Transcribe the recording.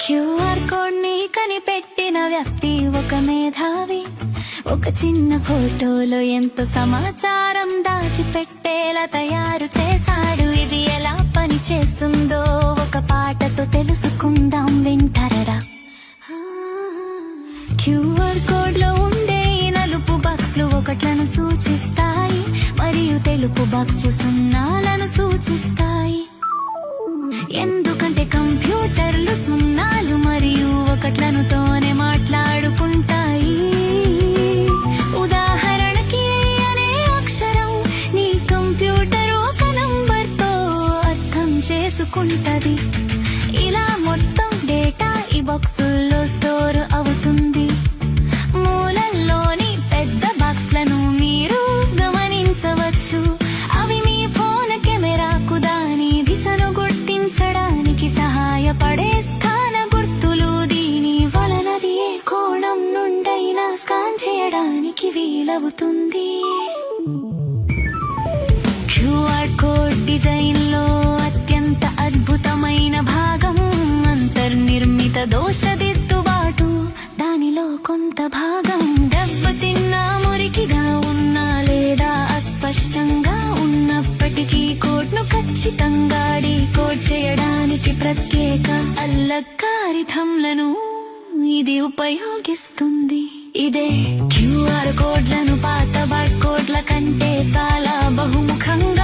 QR code ని కనిపెట్టిన వ్యక్తి ఒక మేధావి. ఒక చిన్న ఫోటోలో ఎంతో సమాచారం దాచిపెట్టేలా తయారు చేశాడు. ఇది ఎలా పని చేస్తుందో ఒక పాటతో తెలుసుకుందాం, వింటారా? క్యూఆర్ కోడ్ లో ఉండే నలుపు బాక్స్లు ఒకట్లను సూచిస్తాయి, మరియు తెలుపు బాక్స్లు సున్నాలను సూచిస్తాయి. ఎందుకంటే కంప్యూటర్లు సున్నాలు మరియు ఒకట్లను తోనే మాట్లాడుకుంటాయి. ఉదాహరణకి అనే అక్షరం నీ కంప్యూటర్ ఒక నంబర్తో అర్థం చేసుకుంటది. ఇలా మొత్తం డేటా ఈ బాక్సుల్లో స్టోర్ అవుతుంది. మూలల్లోని పెద్ద బాక్స్లను మీరు గమనించవచ్చు. అవి మీ ఫోన్ కెమెరాకు దాని దిశను గుర్తించడానికి సహాయపడే స్థాన గుర్తులు. దీని వలనది ఏ కోణం నుండైనా స్కాన్ చేయడానికి వీలవుతుంది. క్యూఆర్ కోడ్ డిజైన్ లో అత్యంత అద్భుతమైన భాగం అంతర్నిర్మిత దోష దిద్దుబాటు. దానిలో కొంత భాగం దెబ్బతిన్న, మురికిగా ఉన్నా లేదా అస్పష్టంగా ఉన్నప్పటికీ కోడ్ను ఖచ్చితంగా డీకోడ్ చేయడానికి ప్రత్యేక అల్గారిథంలను ఇది ఉపయోగిస్తుంది. ఇదే క్యూఆర్ కోడ్లను పాత బార్ కోడ్ల కంటే చాలా బహుముఖంగా